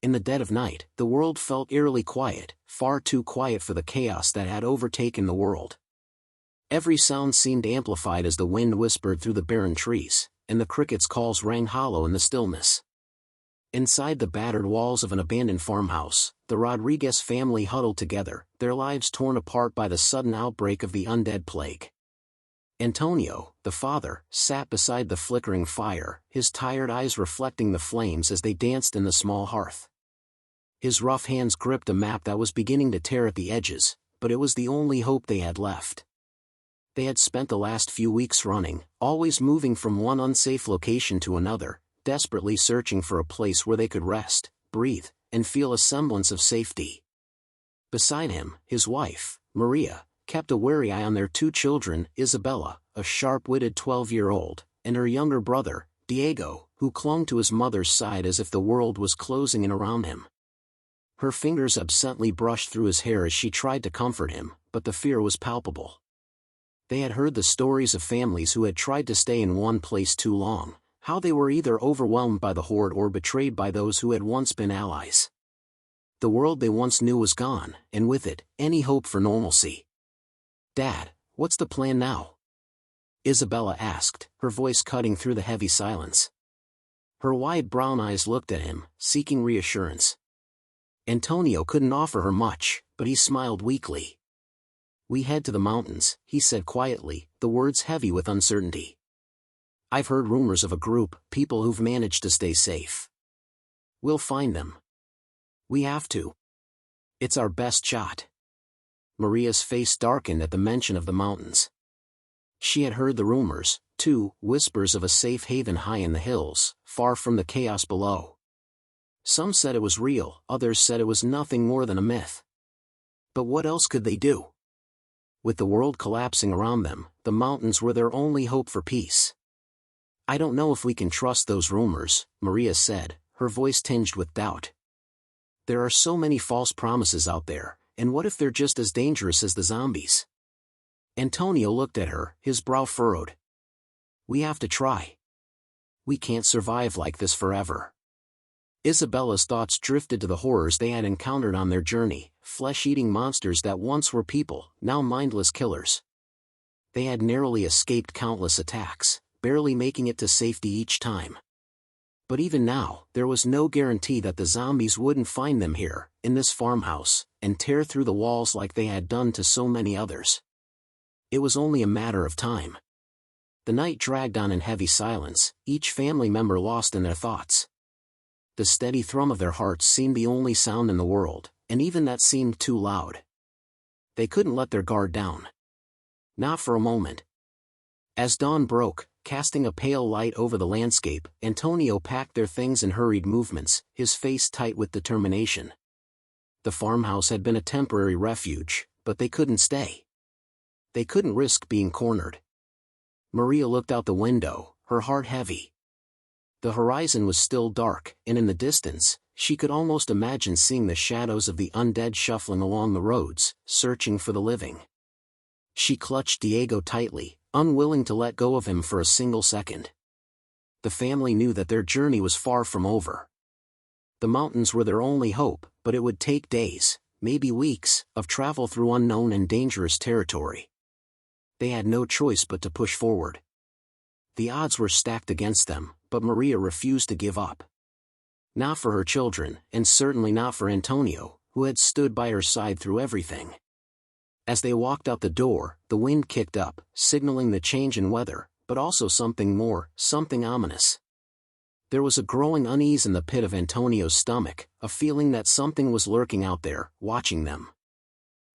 In the dead of night, the world felt eerily quiet, far too quiet for the chaos that had overtaken the world. Every sound seemed amplified as the wind whispered through the barren trees, and the crickets' calls rang hollow in the stillness. Inside the battered walls of an abandoned farmhouse, the Rodriguez family huddled together, their lives torn apart by the sudden outbreak of the undead plague. Antonio, the father, sat beside the flickering fire, his tired eyes reflecting the flames as they danced in the small hearth. His rough hands gripped a map that was beginning to tear at the edges, but it was the only hope they had left. They had spent the last few weeks running, always moving from one unsafe location to another, desperately searching for a place where they could rest, breathe, and feel a semblance of safety. Beside him, his wife, Maria, kept a wary eye on their two children, Isabella, a sharp-witted 12-year-old, and her younger brother, Diego, who clung to his mother's side as if the world was closing in around him. Her fingers absently brushed through his hair as she tried to comfort him, but the fear was palpable. They had heard the stories of families who had tried to stay in one place too long, how they were either overwhelmed by the horde or betrayed by those who had once been allies. The world they once knew was gone, and with it, any hope for normalcy. "Dad, what's the plan now?" Isabella asked, her voice cutting through the heavy silence. Her wide brown eyes looked at him, seeking reassurance. Antonio couldn't offer her much, but he smiled weakly. "We head to the mountains," he said quietly, the words heavy with uncertainty. "I've heard rumors of a group, people who've managed to stay safe. We'll find them. We have to. It's our best shot." Maria's face darkened at the mention of the mountains. She had heard the rumors, too, whispers of a safe haven high in the hills, far from the chaos below. Some said it was real, others said it was nothing more than a myth. But what else could they do? With the world collapsing around them, the mountains were their only hope for peace. "I don't know if we can trust those rumors," Maria said, her voice tinged with doubt. "There are so many false promises out there, and what if they're just as dangerous as the zombies?" Antonio looked at her, his brow furrowed. "We have to try. We can't survive like this forever." Isabella's thoughts drifted to the horrors they had encountered on their journey, flesh-eating monsters that once were people, now mindless killers. They had narrowly escaped countless attacks, barely making it to safety each time. But even now, there was no guarantee that the zombies wouldn't find them here, in this farmhouse, and tear through the walls like they had done to so many others. It was only a matter of time. The night dragged on in heavy silence, each family member lost in their thoughts. The steady thrum of their hearts seemed the only sound in the world, and even that seemed too loud. They couldn't let their guard down. Not for a moment. As dawn broke, casting a pale light over the landscape, Antonio packed their things in hurried movements, his face tight with determination. The farmhouse had been a temporary refuge, but they couldn't stay. They couldn't risk being cornered. Maria looked out the window, her heart heavy. The horizon was still dark, and in the distance, she could almost imagine seeing the shadows of the undead shuffling along the roads, searching for the living. She clutched Diego tightly, unwilling to let go of him for a single second. The family knew that their journey was far from over. The mountains were their only hope, but it would take days, maybe weeks, of travel through unknown and dangerous territory. They had no choice but to push forward. The odds were stacked against them, but Maria refused to give up. Not for her children, and certainly not for Antonio, who had stood by her side through everything. As they walked out the door, the wind kicked up, signaling the change in weather, but also something more, something ominous. There was a growing unease in the pit of Antonio's stomach, a feeling that something was lurking out there, watching them.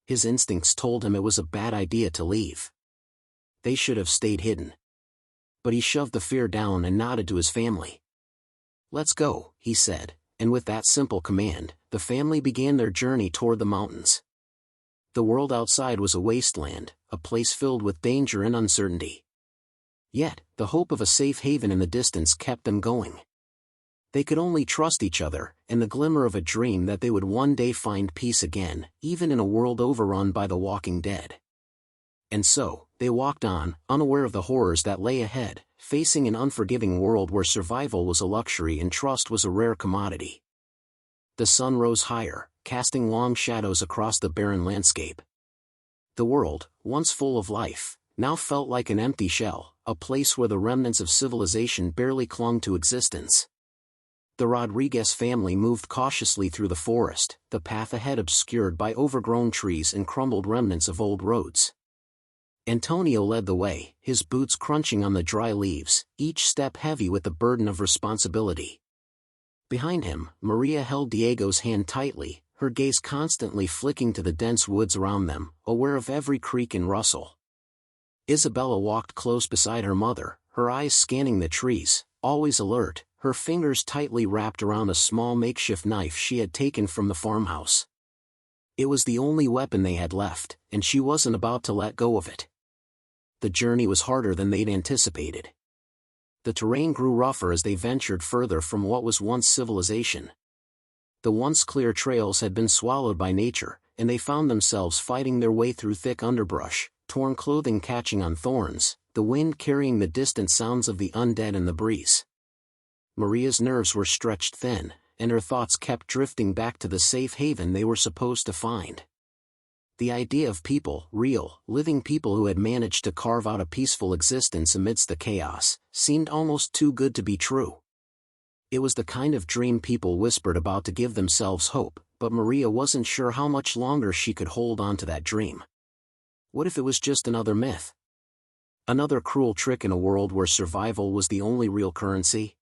His instincts told him it was a bad idea to leave. They should have stayed hidden. But he shoved the fear down and nodded to his family. "Let's go," he said, and with that simple command, the family began their journey toward the mountains. The world outside was a wasteland, a place filled with danger and uncertainty. Yet, the hope of a safe haven in the distance kept them going. They could only trust each other, and the glimmer of a dream that they would one day find peace again, even in a world overrun by the walking dead. And so, they walked on, unaware of the horrors that lay ahead, facing an unforgiving world where survival was a luxury and trust was a rare commodity. The sun rose higher, casting long shadows across the barren landscape. The world, once full of life, now felt like an empty shell, a place where the remnants of civilization barely clung to existence. The Rodriguez family moved cautiously through the forest, the path ahead obscured by overgrown trees and crumbled remnants of old roads. Antonio led the way, his boots crunching on the dry leaves, each step heavy with the burden of responsibility. Behind him, Maria held Diego's hand tightly, her gaze constantly flicking to the dense woods around them, aware of every creak and rustle. Isabella walked close beside her mother, her eyes scanning the trees, always alert, her fingers tightly wrapped around a small makeshift knife she had taken from the farmhouse. It was the only weapon they had left, and she wasn't about to let go of it. The journey was harder than they'd anticipated. The terrain grew rougher as they ventured further from what was once civilization. The once clear trails had been swallowed by nature, and they found themselves fighting their way through thick underbrush, torn clothing catching on thorns, the wind carrying the distant sounds of the undead in the breeze. Maria's nerves were stretched thin, and her thoughts kept drifting back to the safe haven they were supposed to find. The idea of people, real, living people who had managed to carve out a peaceful existence amidst the chaos, seemed almost too good to be true. It was the kind of dream people whispered about to give themselves hope, but Maria wasn't sure how much longer she could hold on to that dream. What if it was just another myth? Another cruel trick in a world where survival was the only real currency?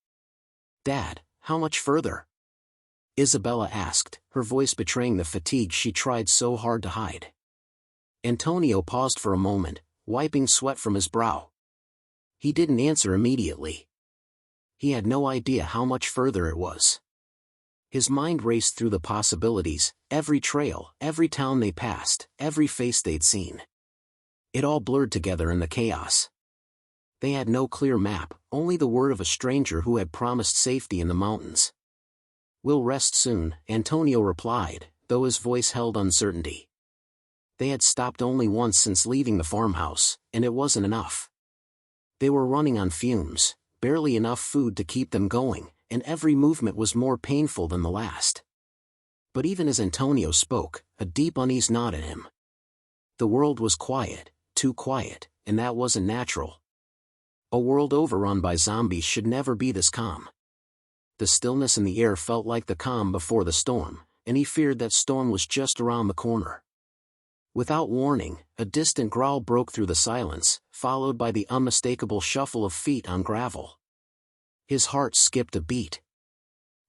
"Dad, how much further?" Isabella asked, her voice betraying the fatigue she tried so hard to hide. Antonio paused for a moment, wiping sweat from his brow. He didn't answer immediately. He had no idea how much further it was. His mind raced through the possibilities, every trail, every town they passed, every face they'd seen. It all blurred together in the chaos. They had no clear map, only the word of a stranger who had promised safety in the mountains. "We'll rest soon," Antonio replied, though his voice held uncertainty. They had stopped only once since leaving the farmhouse, and it wasn't enough. They were running on fumes, barely enough food to keep them going, and every movement was more painful than the last. But even as Antonio spoke, a deep unease gnawed at him. The world was quiet, too quiet, and that wasn't natural. A world overrun by zombies should never be this calm. The stillness in the air felt like the calm before the storm, and he feared that storm was just around the corner. Without warning, a distant growl broke through the silence, followed by the unmistakable shuffle of feet on gravel. His heart skipped a beat.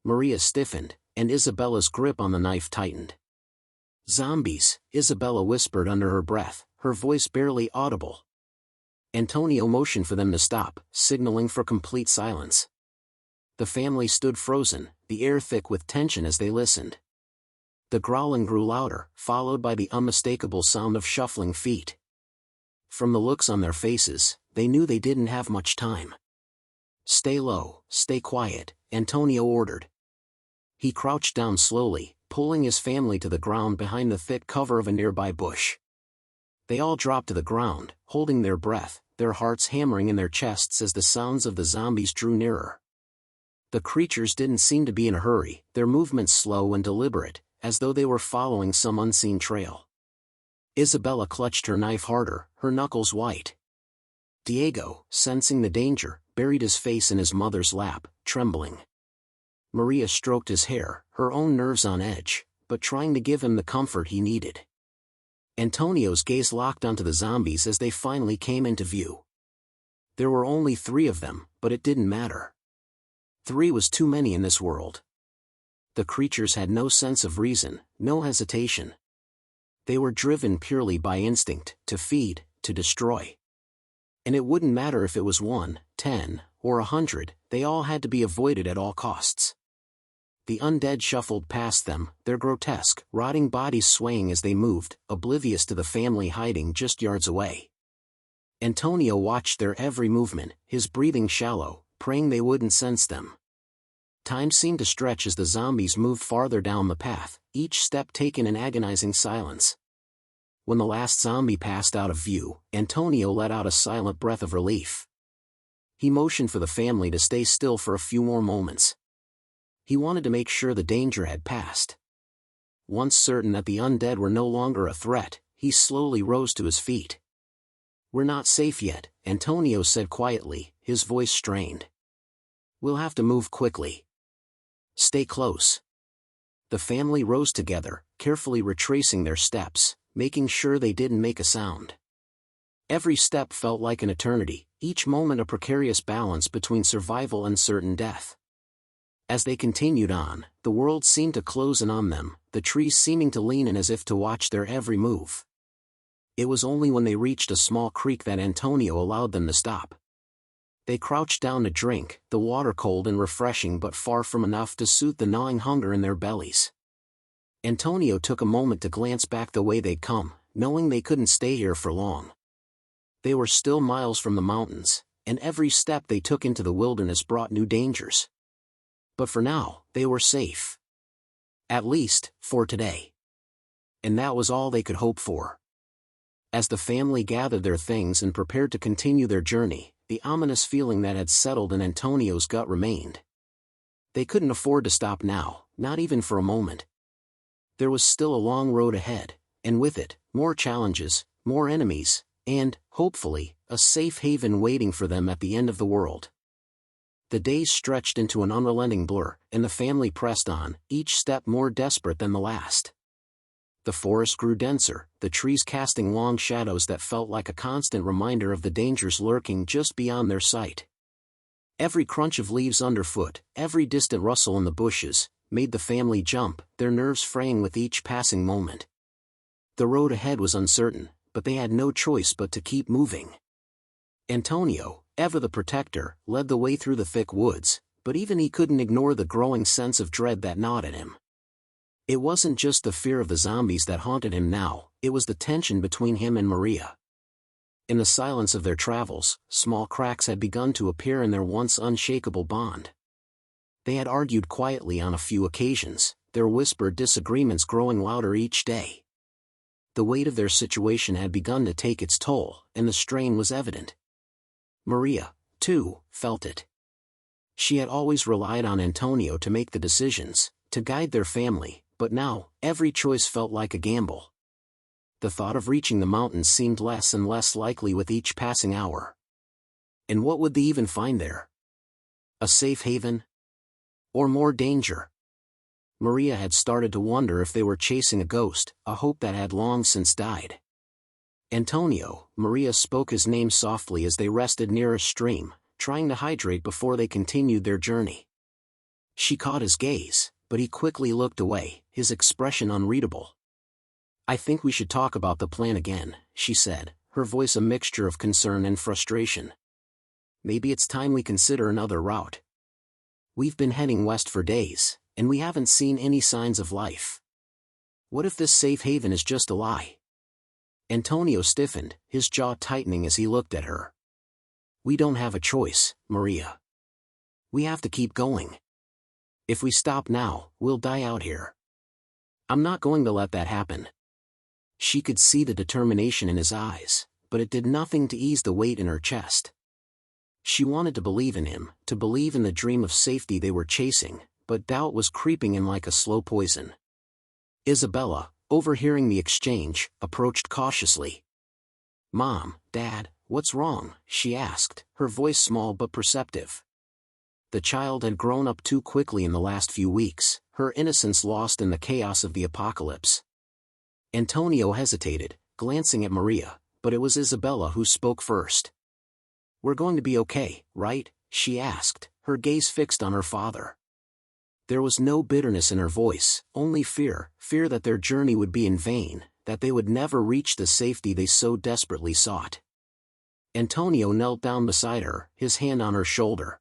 Maria stiffened, and Isabella's grip on the knife tightened. "Zombies," Isabella whispered under her breath, her voice barely audible. Antonio motioned for them to stop, signaling for complete silence. The family stood frozen, the air thick with tension as they listened. The growling grew louder, followed by the unmistakable sound of shuffling feet. From the looks on their faces, they knew they didn't have much time. "Stay low, stay quiet," Antonio ordered. He crouched down slowly, pulling his family to the ground behind the thick cover of a nearby bush. They all dropped to the ground, holding their breath, their hearts hammering in their chests as the sounds of the zombies drew nearer. The creatures didn't seem to be in a hurry, their movements slow and deliberate, as though they were following some unseen trail. Isabella clutched her knife harder, her knuckles white. Diego, sensing the danger, buried his face in his mother's lap, trembling. Maria stroked his hair, her own nerves on edge, but trying to give him the comfort he needed. Antonio's gaze locked onto the zombies as they finally came into view. There were only 3 of them, but it didn't matter. 3 was too many in this world. The creatures had no sense of reason, no hesitation. They were driven purely by instinct, to feed, to destroy. And it wouldn't matter if it was 1, 10, or 100, they all had to be avoided at all costs. The undead shuffled past them, their grotesque, rotting bodies swaying as they moved, oblivious to the family hiding just yards away. Antonio watched their every movement, his breathing shallow, praying they wouldn't sense them. Time seemed to stretch as the zombies moved farther down the path, each step taken in agonizing silence. When the last zombie passed out of view, Antonio let out a silent breath of relief. He motioned for the family to stay still for a few more moments. He wanted to make sure the danger had passed. Once certain that the undead were no longer a threat, he slowly rose to his feet. "We're not safe yet," Antonio said quietly, his voice strained. "We'll have to move quickly. Stay close." The family rose together, carefully retracing their steps, making sure they didn't make a sound. Every step felt like an eternity, each moment a precarious balance between survival and certain death. As they continued on, the world seemed to close in on them, the trees seeming to lean in as if to watch their every move. It was only when they reached a small creek that Antonio allowed them to stop. They crouched down to drink, the water cold and refreshing but far from enough to soothe the gnawing hunger in their bellies. Antonio took a moment to glance back the way they'd come, knowing they couldn't stay here for long. They were still miles from the mountains, and every step they took into the wilderness brought new dangers. But for now, they were safe. At least, for today. And that was all they could hope for. As the family gathered their things and prepared to continue their journey, the ominous feeling that had settled in Antonio's gut remained. They couldn't afford to stop now, not even for a moment. There was still a long road ahead, and with it, more challenges, more enemies, and, hopefully, a safe haven waiting for them at the end of the world. The days stretched into an unrelenting blur, and the family pressed on, each step more desperate than the last. The forest grew denser, the trees casting long shadows that felt like a constant reminder of the dangers lurking just beyond their sight. Every crunch of leaves underfoot, every distant rustle in the bushes, made the family jump, their nerves fraying with each passing moment. The road ahead was uncertain, but they had no choice but to keep moving. Antonio, ever the protector, led the way through the thick woods, but even he couldn't ignore the growing sense of dread that gnawed at him. It wasn't just the fear of the zombies that haunted him now, it was the tension between him and Maria. In the silence of their travels, small cracks had begun to appear in their once unshakable bond. They had argued quietly on a few occasions, their whispered disagreements growing louder each day. The weight of their situation had begun to take its toll, and the strain was evident. Maria, too, felt it. She had always relied on Antonio to make the decisions, to guide their family, but now, every choice felt like a gamble. The thought of reaching the mountains seemed less and less likely with each passing hour. And what would they even find there? A safe haven? Or more danger? Maria had started to wonder if they were chasing a ghost, a hope that had long since died. "Antonio," Maria spoke his name softly as they rested near a stream, trying to hydrate before they continued their journey. She caught his gaze, but he quickly looked away, his expression unreadable. "I think we should talk about the plan again," she said, her voice a mixture of concern and frustration. "Maybe it's time we consider another route. We've been heading west for days, and we haven't seen any signs of life. What if this safe haven is just a lie?" Antonio stiffened, his jaw tightening as he looked at her. "We don't have a choice, Maria. We have to keep going. If we stop now, we'll die out here. I'm not going to let that happen." She could see the determination in his eyes, but it did nothing to ease the weight in her chest. She wanted to believe in him, to believe in the dream of safety they were chasing, but doubt was creeping in like a slow poison. Isabella, overhearing the exchange, approached cautiously. "Mom, Dad, what's wrong?" she asked, her voice small but perceptive. The child had grown up too quickly in the last few weeks, her innocence lost in the chaos of the apocalypse. Antonio hesitated, glancing at Maria, but it was Isabella who spoke first. "We're going to be okay, right?" she asked, her gaze fixed on her father. There was no bitterness in her voice, only fear that their journey would be in vain, that they would never reach the safety they so desperately sought. Antonio knelt down beside her, his hand on her shoulder.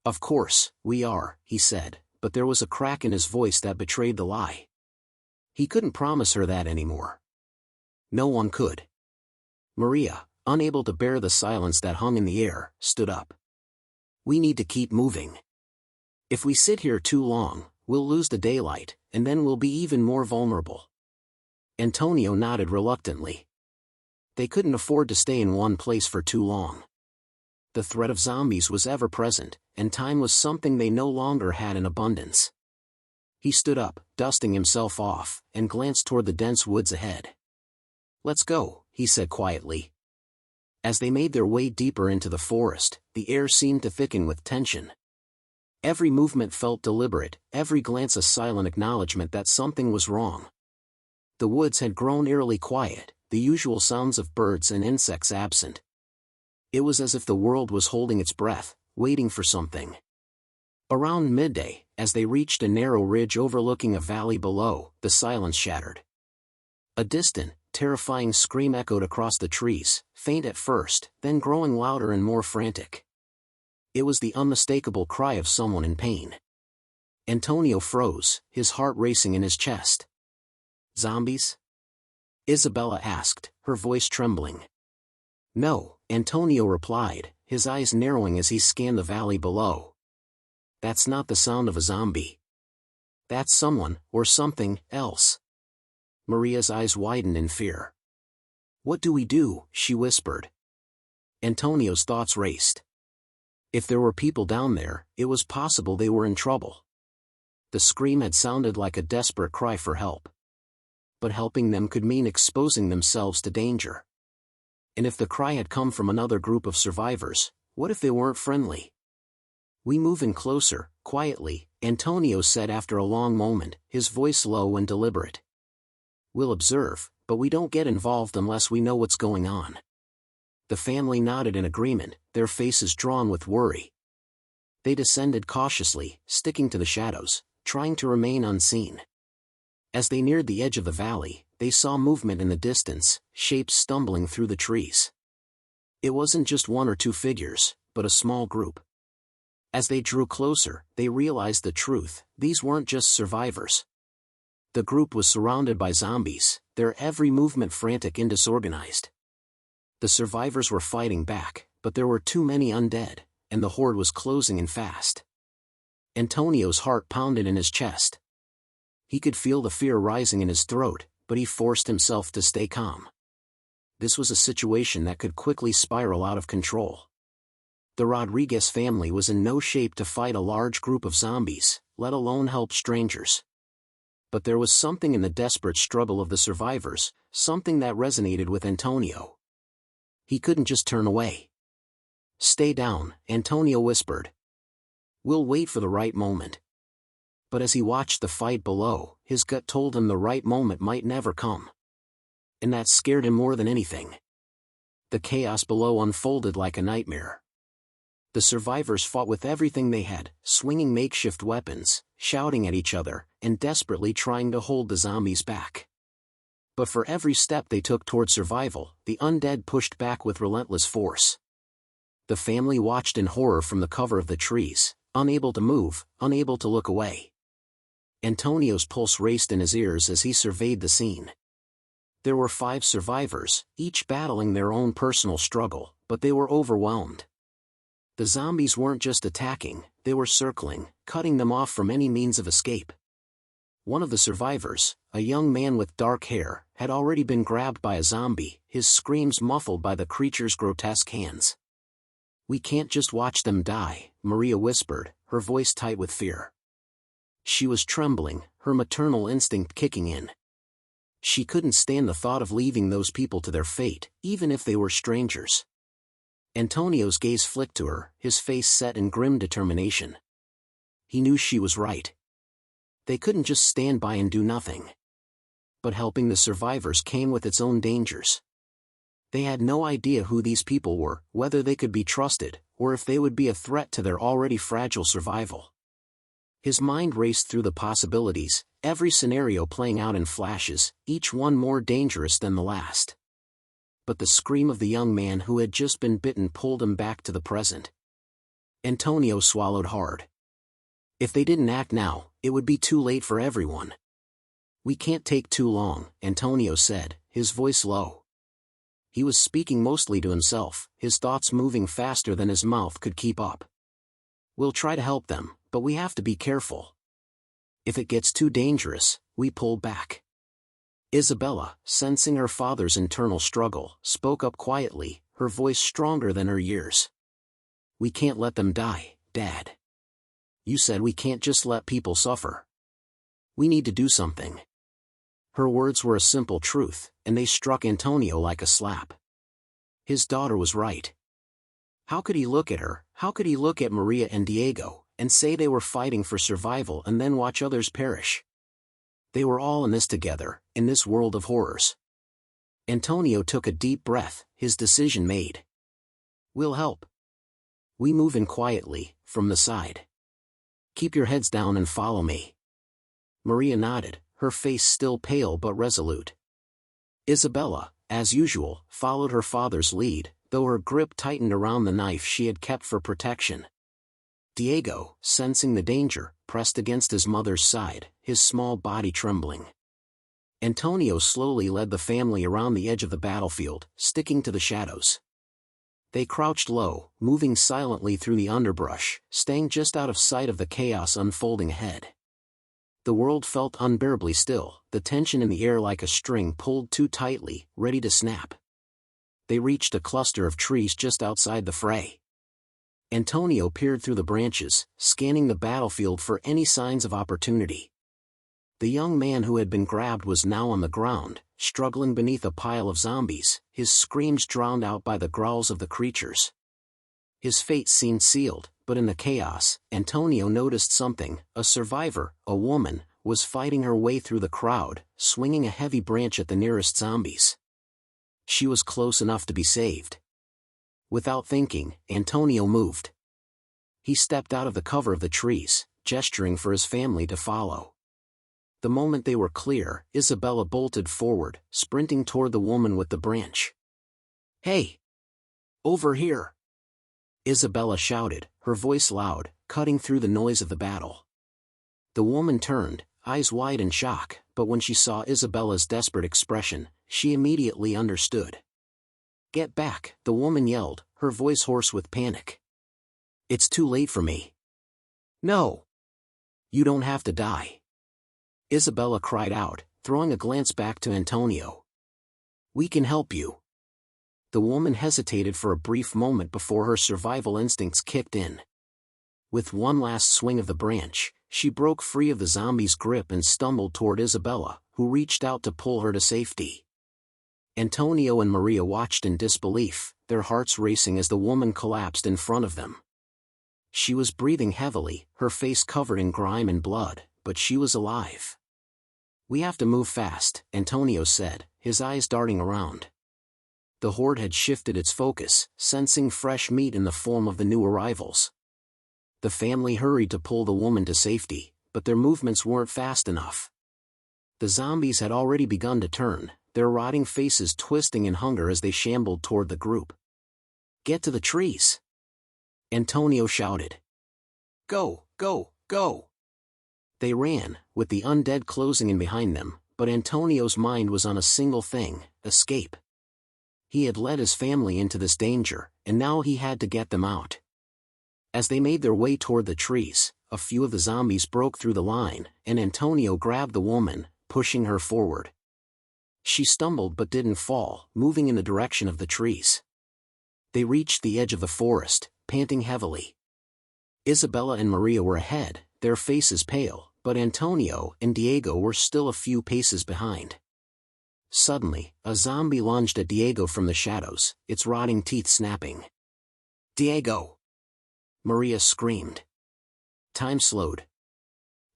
"Of course, we are," he said, but there was a crack in his voice that betrayed the lie. He couldn't promise her that anymore. No one could. Maria, unable to bear the silence that hung in the air, stood up. "We need to keep moving. If we sit here too long, we'll lose the daylight, and then we'll be even more vulnerable." Antonio nodded reluctantly. They couldn't afford to stay in one place for too long. The threat of zombies was ever present, and time was something they no longer had in abundance. He stood up, dusting himself off, and glanced toward the dense woods ahead. "Let's go," he said quietly. As they made their way deeper into the forest, the air seemed to thicken with tension. Every movement felt deliberate, every glance a silent acknowledgement that something was wrong. The woods had grown eerily quiet, the usual sounds of birds and insects absent. It was as if the world was holding its breath, waiting for something. Around midday, as they reached a narrow ridge overlooking a valley below, the silence shattered. A distant, terrifying scream echoed across the trees, faint at first, then growing louder and more frantic. It was the unmistakable cry of someone in pain. Antonio froze, his heart racing in his chest. "Zombies?" Isabella asked, her voice trembling. "No," Antonio replied, his eyes narrowing as he scanned the valley below. "That's not the sound of a zombie. That's someone, or something, else." Maria's eyes widened in fear. "What do we do?" she whispered. Antonio's thoughts raced. If there were people down there, it was possible they were in trouble. The scream had sounded like a desperate cry for help. But helping them could mean exposing themselves to danger. And if the cry had come from another group of survivors, what if they weren't friendly? "We move in closer, quietly," Antonio said after a long moment, his voice low and deliberate. "We'll observe, but we don't get involved unless we know what's going on." The family nodded in agreement, their faces drawn with worry. They descended cautiously, sticking to the shadows, trying to remain unseen. As they neared the edge of the valley, they saw movement in the distance, shapes stumbling through the trees. It wasn't just one or two figures, but a small group. As they drew closer, they realized the truth: these weren't just survivors. The group was surrounded by zombies, their every movement frantic and disorganized. The survivors were fighting back, but there were too many undead, and the horde was closing in fast. Antonio's heart pounded in his chest. He could feel the fear rising in his throat, but he forced himself to stay calm. This was a situation that could quickly spiral out of control. The Rodriguez family was in no shape to fight a large group of zombies, let alone help strangers. But there was something in the desperate struggle of the survivors, something that resonated with Antonio. He couldn't just turn away. "Stay down," Antonio whispered. "We'll wait for the right moment." But as he watched the fight below, his gut told him the right moment might never come. And that scared him more than anything. The chaos below unfolded like a nightmare. The survivors fought with everything they had, swinging makeshift weapons, shouting at each other, and desperately trying to hold the zombies back. But for every step they took toward survival, the undead pushed back with relentless force. The family watched in horror from the cover of the trees, unable to move, unable to look away. Antonio's pulse raced in his ears as he surveyed the scene. There were 5 survivors, each battling their own personal struggle, but they were overwhelmed. The zombies weren't just attacking, they were circling, cutting them off from any means of escape. One of the survivors, a young man with dark hair, had already been grabbed by a zombie, his screams muffled by the creature's grotesque hands. "We can't just watch them die," Maria whispered, her voice tight with fear. She was trembling, her maternal instinct kicking in. She couldn't stand the thought of leaving those people to their fate, even if they were strangers. Antonio's gaze flicked to her, his face set in grim determination. He knew she was right. They couldn't just stand by and do nothing. But helping the survivors came with its own dangers. They had no idea who these people were, whether they could be trusted, or if they would be a threat to their already fragile survival. His mind raced through the possibilities, every scenario playing out in flashes, each one more dangerous than the last. But the scream of the young man who had just been bitten pulled him back to the present. Antonio swallowed hard. If they didn't act now, it would be too late for everyone. "We can't take too long," Antonio said, his voice low. He was speaking mostly to himself, his thoughts moving faster than his mouth could keep up. "We'll try to help them, but we have to be careful. If it gets too dangerous, we pull back." Isabella, sensing her father's internal struggle, spoke up quietly, her voice stronger than her years. We can't let them die, Dad. You said we can't just let people suffer. We need to do something. Her words were a simple truth, and they struck Antonio like a slap. His daughter was right. How could he look at her, how could he look at Maria and Diego, and say they were fighting for survival and then watch others perish? They were all in this together, in this world of horrors. Antonio took a deep breath, his decision made. We'll help. We move in quietly, from the side. Keep your heads down and follow me. Maria nodded, her face still pale but resolute. Isabella, as usual, followed her father's lead, though her grip tightened around the knife she had kept for protection. Diego, sensing the danger, pressed against his mother's side, his small body trembling. Antonio slowly led the family around the edge of the battlefield, sticking to the shadows. They crouched low, moving silently through the underbrush, staying just out of sight of the chaos unfolding ahead. The world felt unbearably still, the tension in the air like a string pulled too tightly, ready to snap. They reached a cluster of trees just outside the fray. Antonio peered through the branches, scanning the battlefield for any signs of opportunity. The young man who had been grabbed was now on the ground, struggling beneath a pile of zombies, his screams drowned out by the growls of the creatures. His fate seemed sealed, but in the chaos, Antonio noticed something. A survivor, a woman, was fighting her way through the crowd, swinging a heavy branch at the nearest zombies. She was close enough to be saved. Without thinking, Antonio moved. He stepped out of the cover of the trees, gesturing for his family to follow. The moment they were clear, Isabella bolted forward, sprinting toward the woman with the branch. "Hey! Over here!" Isabella shouted, her voice loud, cutting through the noise of the battle. The woman turned, eyes wide in shock, but when she saw Isabella's desperate expression, she immediately understood. "Get back," the woman yelled, her voice hoarse with panic. "It's too late for me." "No! You don't have to die," Isabella cried out, throwing a glance back to Antonio. "We can help you." The woman hesitated for a brief moment before her survival instincts kicked in. With one last swing of the branch, she broke free of the zombie's grip and stumbled toward Isabella, who reached out to pull her to safety. Antonio and Maria watched in disbelief, their hearts racing as the woman collapsed in front of them. She was breathing heavily, her face covered in grime and blood, but she was alive. "We have to move fast," Antonio said, his eyes darting around. The horde had shifted its focus, sensing fresh meat in the form of the new arrivals. The family hurried to pull the woman to safety, but their movements weren't fast enough. The zombies had already begun to turn, their rotting faces twisting in hunger as they shambled toward the group. "Get to the trees!" Antonio shouted. "Go, go, go!" They ran, with the undead closing in behind them, but Antonio's mind was on a single thing: escape. He had led his family into this danger, and now he had to get them out. As they made their way toward the trees, a few of the zombies broke through the line, and Antonio grabbed the woman, pushing her forward. She stumbled but didn't fall, moving in the direction of the trees. They reached the edge of the forest, panting heavily. Isabella and Maria were ahead, their faces pale, but Antonio and Diego were still a few paces behind. Suddenly, a zombie lunged at Diego from the shadows, its rotting teeth snapping. "Diego!" Maria screamed. Time slowed.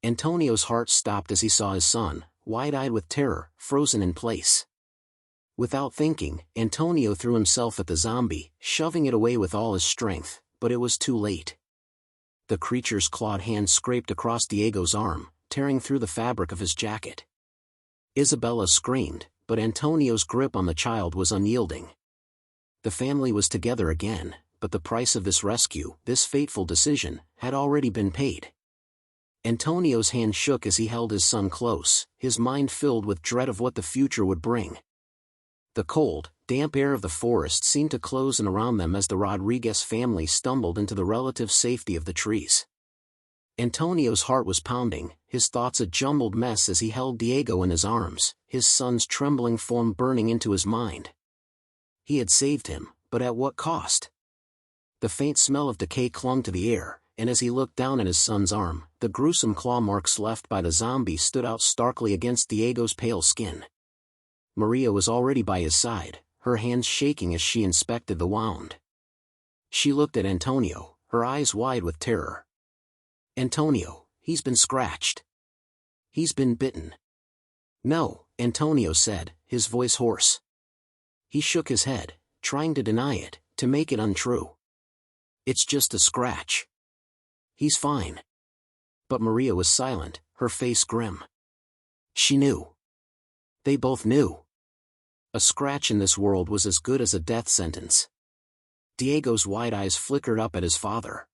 Antonio's heart stopped as he saw his son, wide-eyed with terror, frozen in place. Without thinking, Antonio threw himself at the zombie, shoving it away with all his strength, but it was too late. The creature's clawed hand scraped across Diego's arm, tearing through the fabric of his jacket. Isabella screamed, but Antonio's grip on the child was unyielding. The family was together again, but the price of this rescue, this fateful decision, had already been paid. Antonio's hand shook as he held his son close, his mind filled with dread of what the future would bring. The cold, damp air of the forest seemed to close in around them as the Rodriguez family stumbled into the relative safety of the trees. Antonio's heart was pounding, his thoughts a jumbled mess as he held Diego in his arms, his son's trembling form burning into his mind. He had saved him, but at what cost? The faint smell of decay clung to the air, and as he looked down at his son's arm, the gruesome claw marks left by the zombie stood out starkly against Diego's pale skin. Maria was already by his side, her hands shaking as she inspected the wound. She looked at Antonio, her eyes wide with terror. "Antonio, he's been scratched. He's been bitten." "No," Antonio said, his voice hoarse. He shook his head, trying to deny it, to make it untrue. "It's just a scratch. He's fine." But Maria was silent, her face grim. She knew. They both knew. A scratch in this world was as good as a death sentence. Diego's wide eyes flickered up at his father.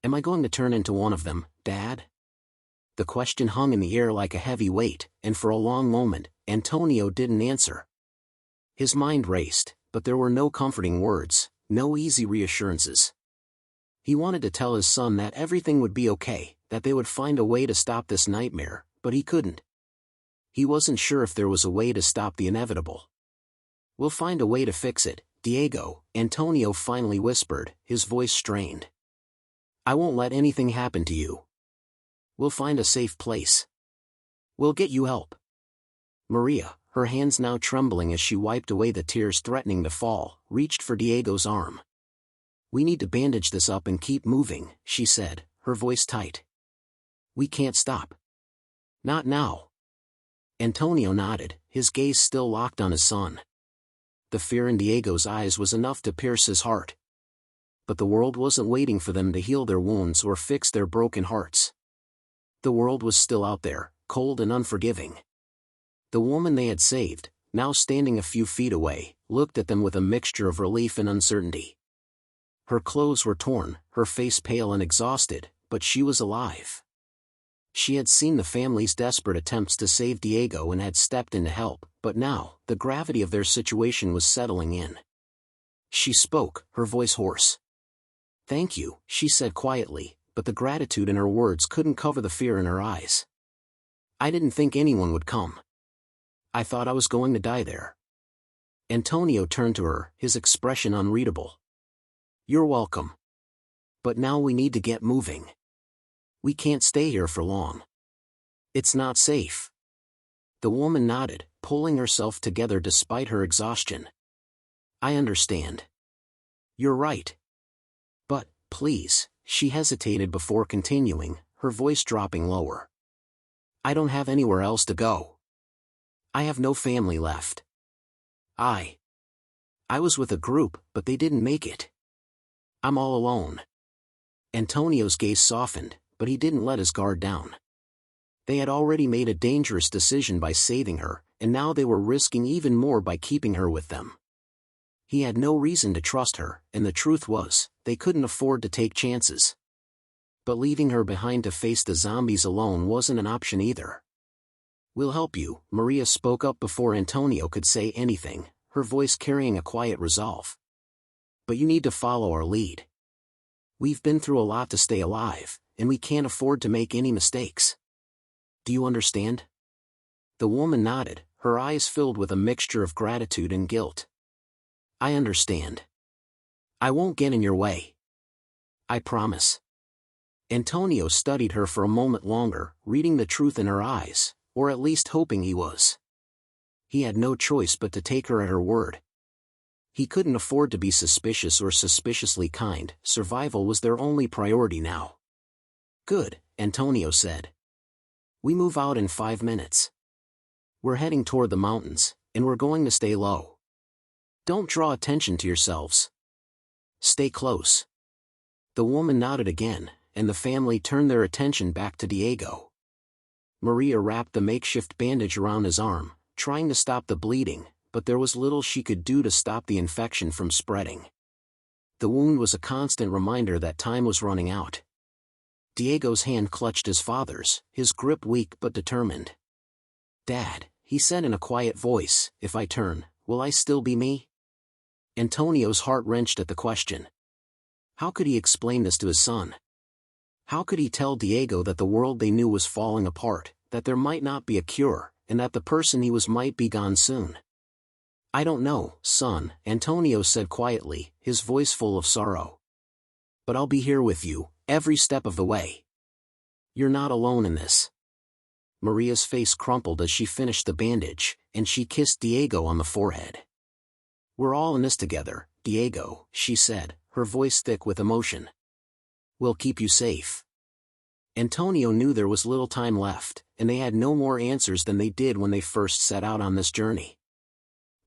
"Am I going to turn into one of them, Dad?" The question hung in the air like a heavy weight, and for a long moment, Antonio didn't answer. His mind raced, but there were no comforting words, no easy reassurances. He wanted to tell his son that everything would be okay, that they would find a way to stop this nightmare, but he couldn't. He wasn't sure if there was a way to stop the inevitable. "We'll find a way to fix it, Diego," Antonio finally whispered, his voice strained. "I won't let anything happen to you. We'll find a safe place. We'll get you help." Maria, her hands now trembling as she wiped away the tears threatening to fall, reached for Diego's arm. "We need to bandage this up and keep moving," she said, her voice tight. "We can't stop. Not now." Antonio nodded, his gaze still locked on his son. The fear in Diego's eyes was enough to pierce his heart. But the world wasn't waiting for them to heal their wounds or fix their broken hearts. The world was still out there, cold and unforgiving. The woman they had saved, now standing a few feet away, looked at them with a mixture of relief and uncertainty. Her clothes were torn, her face pale and exhausted, but she was alive. She had seen the family's desperate attempts to save Diego and had stepped in to help, but now, the gravity of their situation was settling in. She spoke, her voice hoarse. "Thank you," she said quietly, but the gratitude in her words couldn't cover the fear in her eyes. "I didn't think anyone would come. I thought I was going to die there." Antonio turned to her, his expression unreadable. "You're welcome. But now we need to get moving. We can't stay here for long. It's not safe." The woman nodded, pulling herself together despite her exhaustion. "I understand. You're right. But, please," she hesitated before continuing, her voice dropping lower. "I don't have anywhere else to go. I have no family left. I was with a group, but they didn't make it. I'm all alone." Antonio's gaze softened, but he didn't let his guard down. They had already made a dangerous decision by saving her, and now they were risking even more by keeping her with them. He had no reason to trust her, and the truth was, they couldn't afford to take chances. But leaving her behind to face the zombies alone wasn't an option either. "We'll help you," Maria spoke up before Antonio could say anything, her voice carrying a quiet resolve. "But you need to follow our lead. We've been through a lot to stay alive, and we can't afford to make any mistakes. Do you understand?" The woman nodded, her eyes filled with a mixture of gratitude and guilt. "I understand. I won't get in your way. I promise." Antonio studied her for a moment longer, reading the truth in her eyes, or at least hoping he was. He had no choice but to take her at her word. He couldn't afford to be suspicious or suspiciously kind, survival was their only priority now. "Good," Antonio said. "We move out in 5 minutes. We're heading toward the mountains, and we're going to stay low. Don't draw attention to yourselves. Stay close." The woman nodded again, and the family turned their attention back to Diego. Maria wrapped the makeshift bandage around his arm, trying to stop the bleeding, but there was little she could do to stop the infection from spreading. The wound was a constant reminder that time was running out. Diego's hand clutched his father's, his grip weak but determined. "Dad," he said in a quiet voice, "if I turn, will I still be me?" Antonio's heart wrenched at the question. How could he explain this to his son? How could he tell Diego that the world they knew was falling apart, that there might not be a cure, and that the person he was might be gone soon? "I don't know, son," Antonio said quietly, his voice full of sorrow. But I'll be here with you, every step of the way. You're not alone in this. Maria's face crumpled as she finished the bandage, and she kissed Diego on the forehead. We're all in this together, Diego, she said, her voice thick with emotion. We'll keep you safe. Antonio knew there was little time left, and they had no more answers than they did when they first set out on this journey.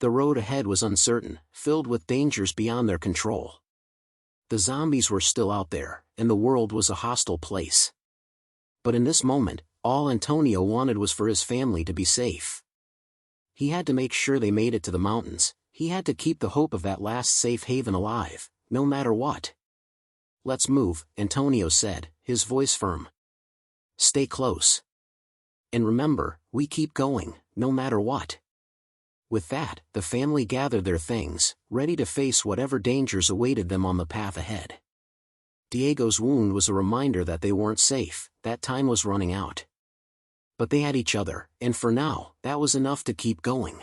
The road ahead was uncertain, filled with dangers beyond their control. The zombies were still out there, and the world was a hostile place. But in this moment, all Antonio wanted was for his family to be safe. He had to make sure they made it to the mountains. He had to keep the hope of that last safe haven alive, no matter what. Let's move, Antonio said, his voice firm. Stay close. And remember, we keep going, no matter what. With that, the family gathered their things, ready to face whatever dangers awaited them on the path ahead. Diego's wound was a reminder that they weren't safe, that time was running out. But they had each other, and for now, that was enough to keep going.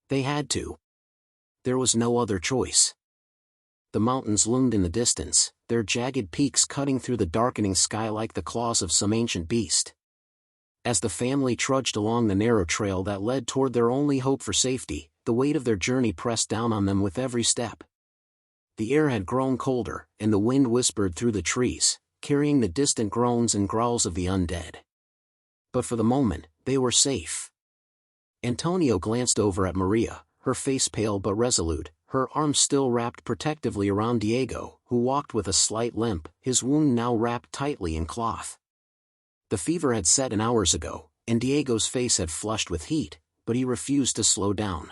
They had to. There was no other choice. The mountains loomed in the distance, their jagged peaks cutting through the darkening sky like the claws of some ancient beast. As the family trudged along the narrow trail that led toward their only hope for safety, the weight of their journey pressed down on them with every step. The air had grown colder, and the wind whispered through the trees, carrying the distant groans and growls of the undead. But for the moment, they were safe. Antonio glanced over at Maria, her face pale but resolute, her arms still wrapped protectively around Diego, who walked with a slight limp, his wound now wrapped tightly in cloth. The fever had set in hours ago, and Diego's face had flushed with heat, but he refused to slow down.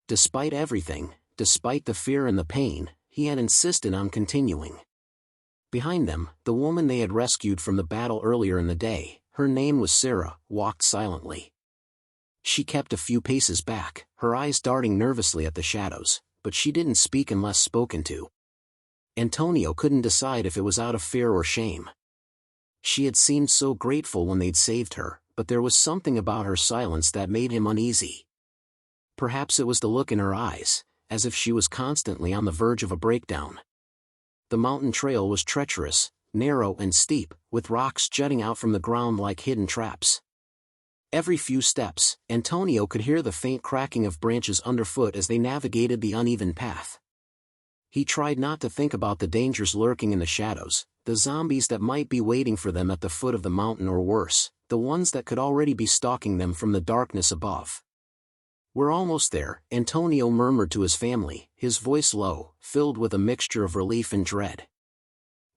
Despite everything, despite the fear and the pain, he had insisted on continuing. Behind them, the woman they had rescued from the battle earlier in the day, her name was Sarah, walked silently. She kept a few paces back, her eyes darting nervously at the shadows, but she didn't speak unless spoken to. Antonio couldn't decide if it was out of fear or shame. She had seemed so grateful when they'd saved her, but there was something about her silence that made him uneasy. Perhaps it was the look in her eyes, as if she was constantly on the verge of a breakdown. The mountain trail was treacherous, narrow and steep, with rocks jutting out from the ground like hidden traps. Every few steps, Antonio could hear the faint cracking of branches underfoot as they navigated the uneven path. He tried not to think about the dangers lurking in the shadows, the zombies that might be waiting for them at the foot of the mountain or worse, the ones that could already be stalking them from the darkness above. We're almost there, Antonio murmured to his family, his voice low, filled with a mixture of relief and dread.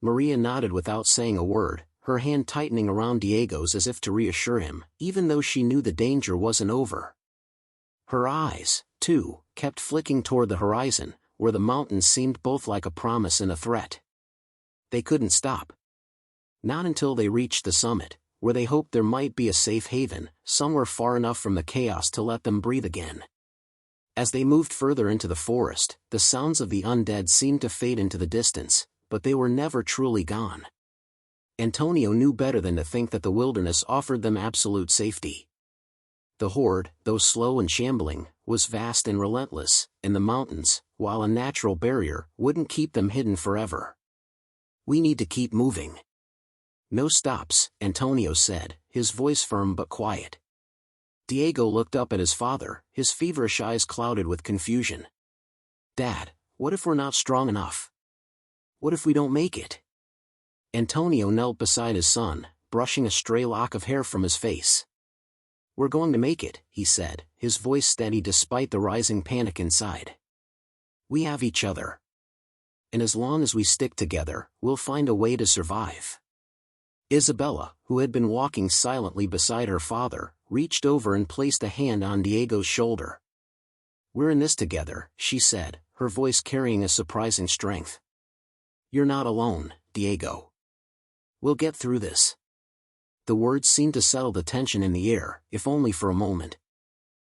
Maria nodded without saying a word, her hand tightening around Diego's as if to reassure him, even though she knew the danger wasn't over. Her eyes, too, kept flicking toward the horizon, where the mountains seemed both like a promise and a threat. They couldn't stop. Not until they reached the summit, where they hoped there might be a safe haven, somewhere far enough from the chaos to let them breathe again. As they moved further into the forest, the sounds of the undead seemed to fade into the distance, but they were never truly gone. Antonio knew better than to think that the wilderness offered them absolute safety. The horde, though slow and shambling, was vast and relentless, and the mountains, while a natural barrier, wouldn't keep them hidden forever. We need to keep moving. No stops, Antonio said, his voice firm but quiet. Diego looked up at his father, his feverish eyes clouded with confusion. Dad, what if we're not strong enough? What if we don't make it? Antonio knelt beside his son, brushing a stray lock of hair from his face. We're going to make it, he said, his voice steady despite the rising panic inside. We have each other. And as long as we stick together, we'll find a way to survive. Isabella, who had been walking silently beside her father, reached over and placed a hand on Diego's shoulder. We're in this together, she said, her voice carrying a surprising strength. You're not alone, Diego. We'll get through this. The words seemed to settle the tension in the air, if only for a moment.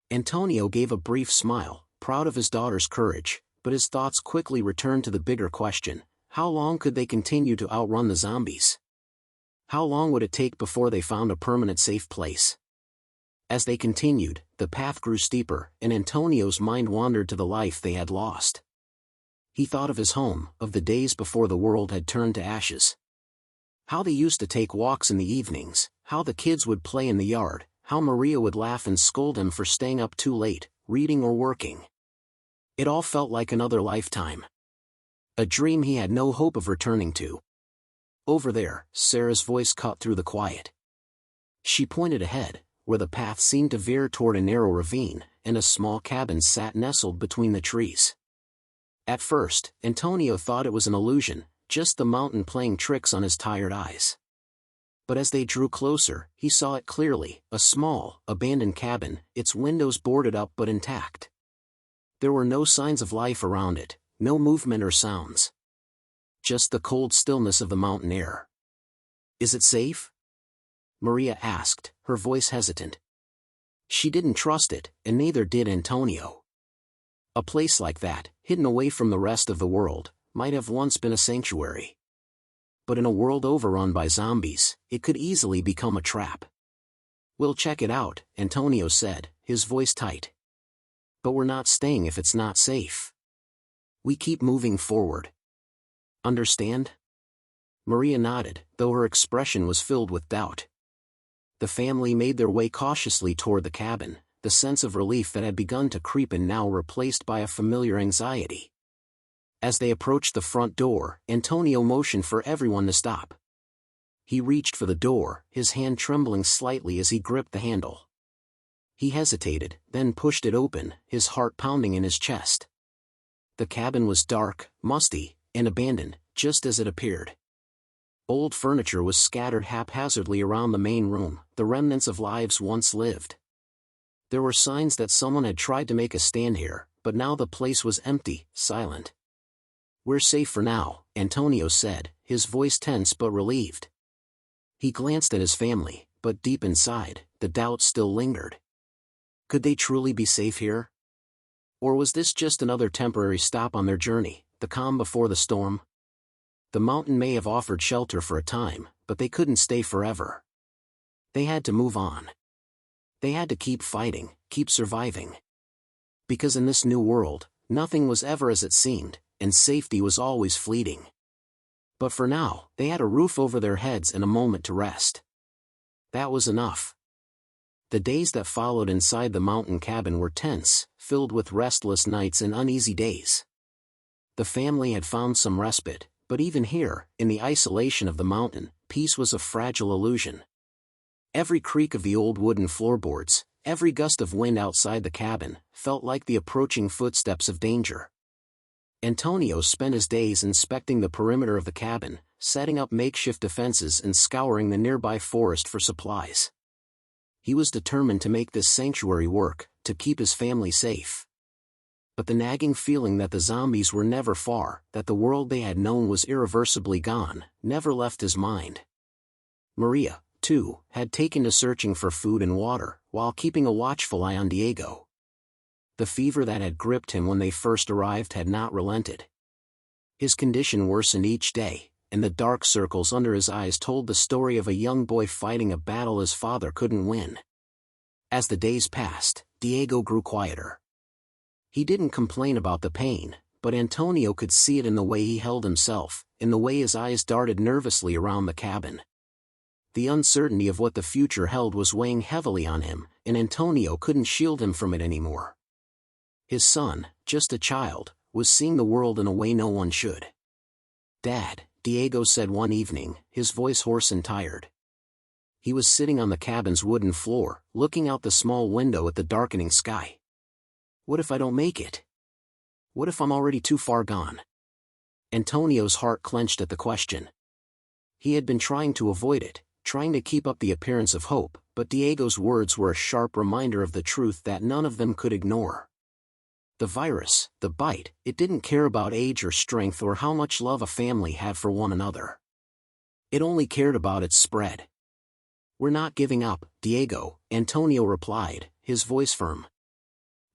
Antonio gave a brief smile, proud of his daughter's courage, but his thoughts quickly returned to the bigger question: how long could they continue to outrun the zombies? How long would it take before they found a permanent safe place? As they continued, the path grew steeper, and Antonio's mind wandered to the life they had lost. He thought of his home, of the days before the world had turned to ashes. How they used to take walks in the evenings, how the kids would play in the yard, how Maria would laugh and scold him for staying up too late, reading or working. It all felt like another lifetime. A dream he had no hope of returning to. Over there, Sarah's voice cut through the quiet. She pointed ahead, where the path seemed to veer toward a narrow ravine, and a small cabin sat nestled between the trees. At first, Antonio thought it was an illusion, just the mountain playing tricks on his tired eyes. But as they drew closer, he saw it clearly, a small, abandoned cabin, its windows boarded up but intact. There were no signs of life around it, no movement or sounds. Just the cold stillness of the mountain air. "Is it safe?" Maria asked, her voice hesitant. She didn't trust it, and neither did Antonio. A place like that, hidden away from the rest of the world, might have once been a sanctuary. But in a world overrun by zombies, it could easily become a trap. "We'll check it out," Antonio said, his voice tight. "But we're not staying if it's not safe. We keep moving forward. Understand?" Maria nodded, though her expression was filled with doubt. The family made their way cautiously toward the cabin, the sense of relief that had begun to creep in now replaced by a familiar anxiety. As they approached the front door, Antonio motioned for everyone to stop. He reached for the door, his hand trembling slightly as he gripped the handle. He hesitated, then pushed it open, his heart pounding in his chest. The cabin was dark, musty, and abandoned, just as it appeared. Old furniture was scattered haphazardly around the main room, the remnants of lives once lived. There were signs that someone had tried to make a stand here, but now the place was empty, silent. "We're safe for now," Antonio said, his voice tense but relieved. He glanced at his family, but deep inside, the doubt still lingered. Could they truly be safe here? Or was this just another temporary stop on their journey, the calm before the storm? The mountain may have offered shelter for a time, but they couldn't stay forever. They had to move on. They had to keep fighting, keep surviving. Because in this new world, nothing was ever as it seemed, and safety was always fleeting. But for now, they had a roof over their heads and a moment to rest. That was enough. The days that followed inside the mountain cabin were tense, filled with restless nights and uneasy days. The family had found some respite, but even here, in the isolation of the mountain, peace was a fragile illusion. Every creak of the old wooden floorboards, every gust of wind outside the cabin, felt like the approaching footsteps of danger. Antonio spent his days inspecting the perimeter of the cabin, setting up makeshift defenses and scouring the nearby forest for supplies. He was determined to make this sanctuary work, to keep his family safe. But the nagging feeling that the zombies were never far, that the world they had known was irreversibly gone, never left his mind. Maria, too, had taken to searching for food and water, while keeping a watchful eye on Diego. The fever that had gripped him when they first arrived had not relented. His condition worsened each day, and the dark circles under his eyes told the story of a young boy fighting a battle his father couldn't win. As the days passed, Diego grew quieter. He didn't complain about the pain, but Antonio could see it in the way he held himself, in the way his eyes darted nervously around the cabin. The uncertainty of what the future held was weighing heavily on him, and Antonio couldn't shield him from it anymore. His son, just a child, was seeing the world in a way no one should. "Dad," Diego said one evening, his voice hoarse and tired. He was sitting on the cabin's wooden floor, looking out the small window at the darkening sky. "What if I don't make it? What if I'm already too far gone?" Antonio's heart clenched at the question. He had been trying to avoid it, trying to keep up the appearance of hope, but Diego's words were a sharp reminder of the truth that none of them could ignore. The virus, the bite, it didn't care about age or strength or how much love a family had for one another. It only cared about its spread. "We're not giving up, Diego," Antonio replied, his voice firm.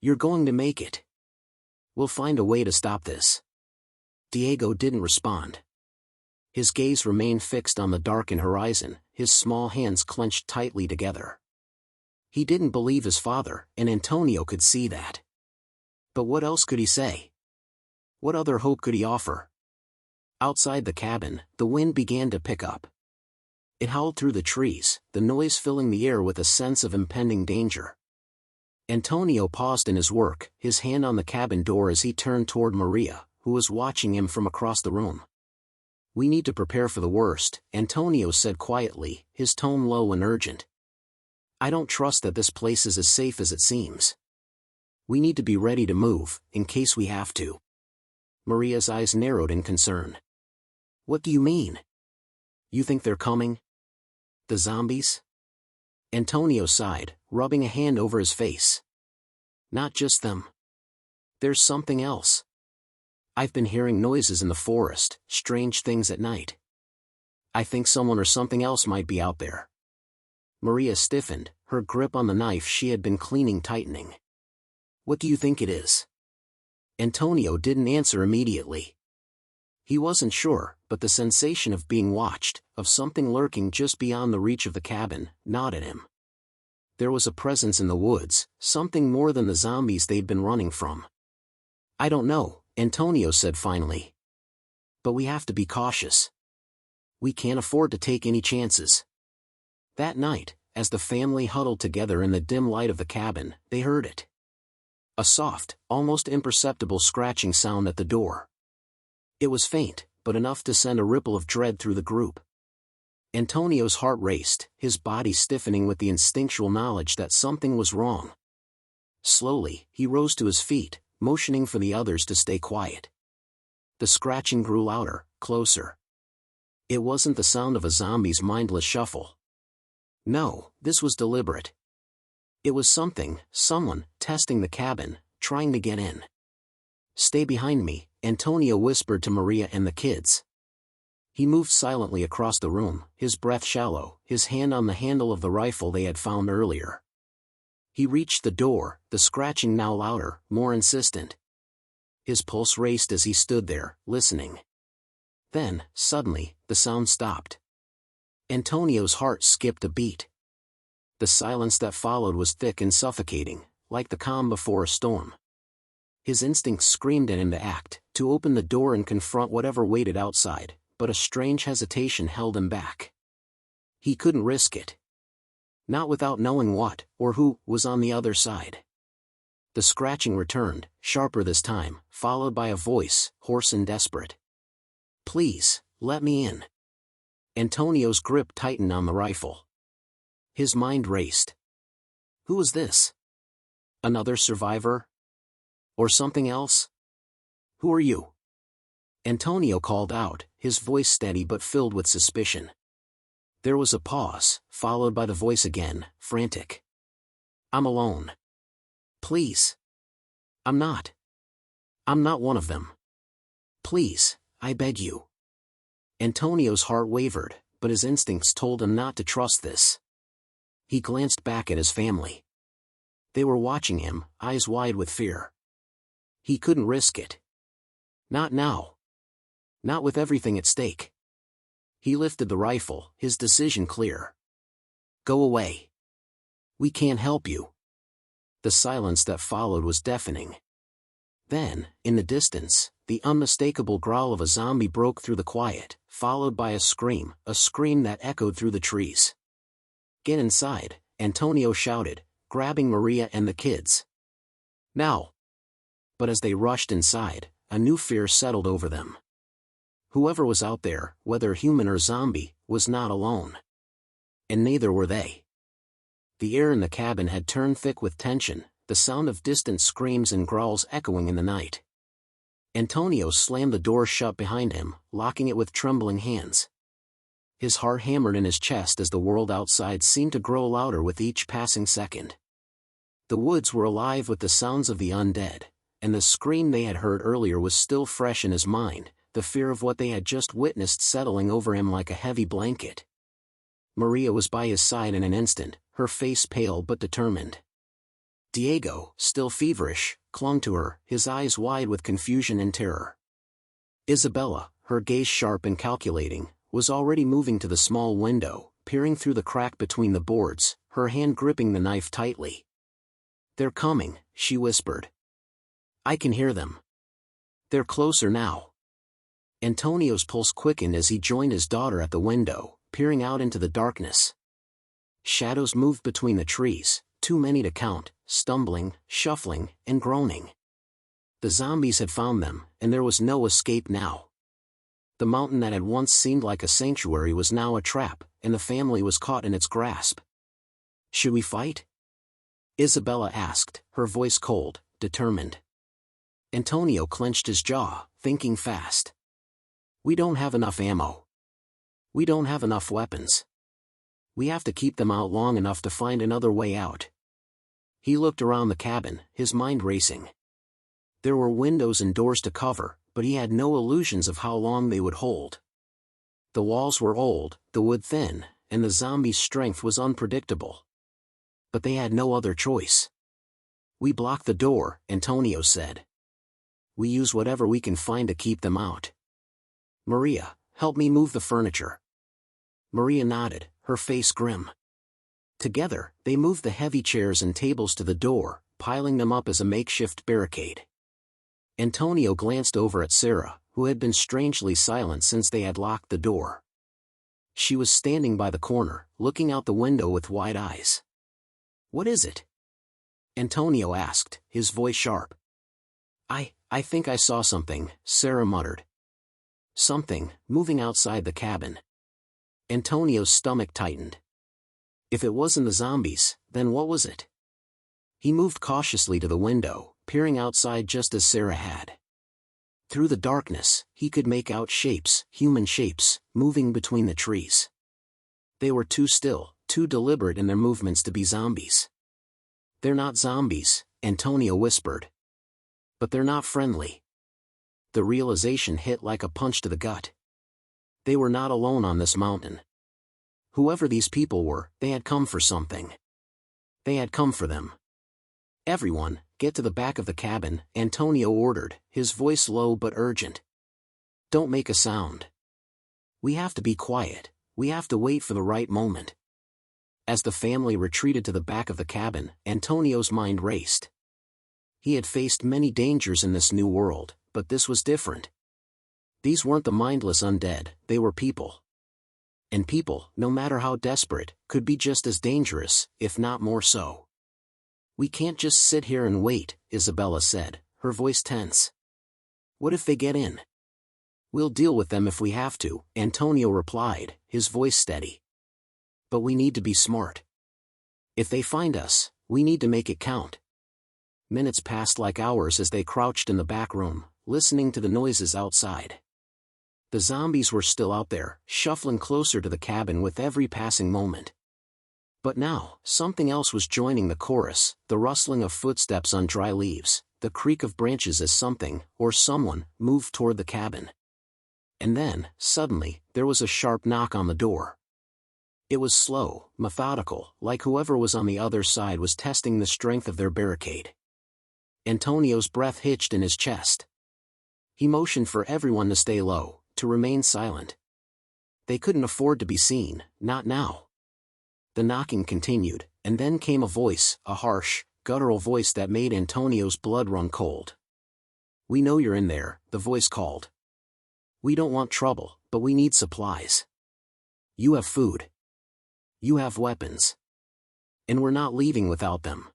"You're going to make it. We'll find a way to stop this." Diego didn't respond. His gaze remained fixed on the darkened horizon, his small hands clenched tightly together. He didn't believe his father, and Antonio could see that. But what else could he say? What other hope could he offer? Outside the cabin, the wind began to pick up. It howled through the trees, the noise filling the air with a sense of impending danger. Antonio paused in his work, his hand on the cabin door as he turned toward Maria, who was watching him from across the room. "We need to prepare for the worst," Antonio said quietly, his tone low and urgent. "I don't trust that this place is as safe as it seems. We need to be ready to move, in case we have to." Maria's eyes narrowed in concern. "What do you mean? You think they're coming? The zombies?" Antonio sighed, rubbing a hand over his face. "Not just them. There's something else. I've been hearing noises in the forest, strange things at night. I think someone or something else might be out there." Maria stiffened, her grip on the knife she had been cleaning tightening. "What do you think it is?" Antonio didn't answer immediately. He wasn't sure, but the sensation of being watched, of something lurking just beyond the reach of the cabin, gnawed at him. There was a presence in the woods, something more than the zombies they'd been running from. "I don't know," Antonio said finally. "But we have to be cautious. We can't afford to take any chances." That night, as the family huddled together in the dim light of the cabin, they heard it. A soft, almost imperceptible scratching sound at the door. It was faint, but enough to send a ripple of dread through the group. Antonio's heart raced, his body stiffening with the instinctual knowledge that something was wrong. Slowly, he rose to his feet, motioning for the others to stay quiet. The scratching grew louder, closer. It wasn't the sound of a zombie's mindless shuffle. No, this was deliberate. It was someone, testing the cabin, trying to get in. "Stay behind me," Antonio whispered to Maria and the kids. He moved silently across the room, his breath shallow, his hand on the handle of the rifle they had found earlier. He reached the door, the scratching now louder, more insistent. His pulse raced as he stood there, listening. Then, suddenly, the sound stopped. Antonio's heart skipped a beat. The silence that followed was thick and suffocating, like the calm before a storm. His instincts screamed at him to act, to open the door and confront whatever waited outside, but a strange hesitation held him back. He couldn't risk it. Not without knowing what, or who, was on the other side. The scratching returned, sharper this time, followed by a voice, hoarse and desperate. "Please, let me in." Antonio's grip tightened on the rifle. His mind raced. Who was this? Another survivor? Or something else? "Who are you?" Antonio called out, his voice steady but filled with suspicion. There was a pause, followed by the voice again, frantic. "I'm alone. Please. I'm not one of them. Please, I beg you." Antonio's heart wavered, but his instincts told him not to trust this. He glanced back at his family. They were watching him, eyes wide with fear. He couldn't risk it. Not now. Not with everything at stake. He lifted the rifle, his decision clear. "Go away. We can't help you." The silence that followed was deafening. Then, in the distance, the unmistakable growl of a zombie broke through the quiet, followed by a scream that echoed through the trees. "Get inside," Antonio shouted, grabbing Maria and the kids. "Now!" But as they rushed inside, a new fear settled over them. Whoever was out there, whether human or zombie, was not alone. And neither were they. The air in the cabin had turned thick with tension, the sound of distant screams and growls echoing in the night. Antonio slammed the door shut behind him, locking it with trembling hands. His heart hammered in his chest as the world outside seemed to grow louder with each passing second. The woods were alive with the sounds of the undead, and the scream they had heard earlier was still fresh in his mind, the fear of what they had just witnessed settling over him like a heavy blanket. Maria was by his side in an instant, her face pale but determined. Diego, still feverish, clung to her, his eyes wide with confusion and terror. Isabella, her gaze sharp and calculating, was already moving to the small window, peering through the crack between the boards, her hand gripping the knife tightly. "They're coming," she whispered. "I can hear them." They're closer now. Antonio's pulse quickened as he joined his daughter at the window, peering out into the darkness. Shadows moved between the trees, too many to count, stumbling, shuffling, and groaning. The zombies had found them, and there was no escape now. The mountain that had once seemed like a sanctuary was now a trap, and the family was caught in its grasp. Should we fight? Isabella asked, her voice cold, determined. Antonio clenched his jaw, thinking fast. We don't have enough ammo. We don't have enough weapons. We have to keep them out long enough to find another way out. He looked around the cabin, his mind racing. There were windows and doors to cover, but he had no illusions of how long they would hold. The walls were old, the wood thin, and the zombies' strength was unpredictable. But they had no other choice. We block the door, Antonio said. We use whatever we can find to keep them out. Maria, help me move the furniture. Maria nodded, her face grim. Together, they moved the heavy chairs and tables to the door, piling them up as a makeshift barricade. Antonio glanced over at Sarah, who had been strangely silent since they had locked the door. She was standing by the corner, looking out the window with wide eyes. What is it? Antonio asked, his voice sharp. I think I saw something, Sarah muttered. Something, moving outside the cabin. Antonio's stomach tightened. If it wasn't the zombies, then what was it? He moved cautiously to the window, peering outside just as Sarah had. Through the darkness, he could make out shapes, human shapes, moving between the trees. They were too still, too deliberate in their movements to be zombies. They're not zombies, Antonio whispered. But they're not friendly. The realization hit like a punch to the gut. They were not alone on this mountain. Whoever these people were, they had come for something. They had come for them. Everyone, get to the back of the cabin, Antonio ordered, his voice low but urgent. Don't make a sound. We have to be quiet, we have to wait for the right moment. As the family retreated to the back of the cabin, Antonio's mind raced. He had faced many dangers in this new world, but this was different. These weren't the mindless undead, they were people. And people, no matter how desperate, could be just as dangerous, if not more so. We can't just sit here and wait, Isabella said, her voice tense. What if they get in? We'll deal with them if we have to, Antonio replied, his voice steady. But we need to be smart. If they find us, we need to make it count. Minutes passed like hours as they crouched in the back room, listening to the noises outside. The zombies were still out there, shuffling closer to the cabin with every passing moment. But now, something else was joining the chorus, the rustling of footsteps on dry leaves, the creak of branches as something, or someone, moved toward the cabin. And then, suddenly, there was a sharp knock on the door. It was slow, methodical, like whoever was on the other side was testing the strength of their barricade. Antonio's breath hitched in his chest. He motioned for everyone to stay low, to remain silent. They couldn't afford to be seen, not now. The knocking continued, and then came a voice, a harsh, guttural voice that made Antonio's blood run cold. We know you're in there, the voice called. We don't want trouble, but we need supplies. You have food. You have weapons. And we're not leaving without them.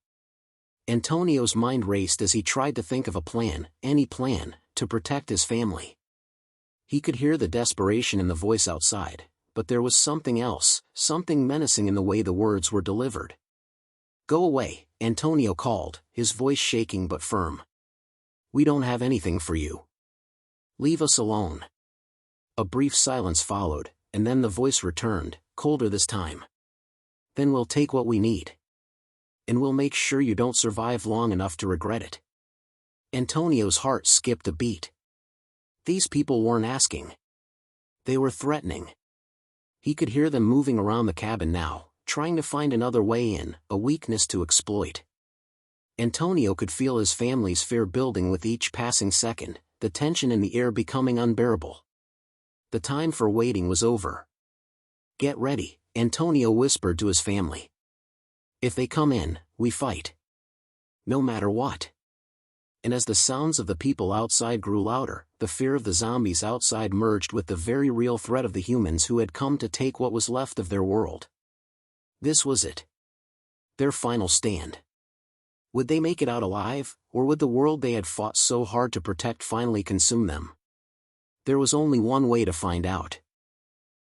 Antonio's mind raced as he tried to think of a plan, any plan, to protect his family. He could hear the desperation in the voice outside, but there was something else, something menacing in the way the words were delivered. Go away, Antonio called, his voice shaking but firm. We don't have anything for you. Leave us alone. A brief silence followed, and then the voice returned, colder this time. Then we'll take what we need. And we'll make sure you don't survive long enough to regret it. Antonio's heart skipped a beat. These people weren't asking. They were threatening. He could hear them moving around the cabin now, trying to find another way in, a weakness to exploit. Antonio could feel his family's fear building with each passing second, the tension in the air becoming unbearable. The time for waiting was over. Get ready, Antonio whispered to his family. If they come in, we fight. No matter what. And as the sounds of the people outside grew louder, the fear of the zombies outside merged with the very real threat of the humans who had come to take what was left of their world. This was it. Their final stand. Would they make it out alive, or would the world they had fought so hard to protect finally consume them? There was only one way to find out.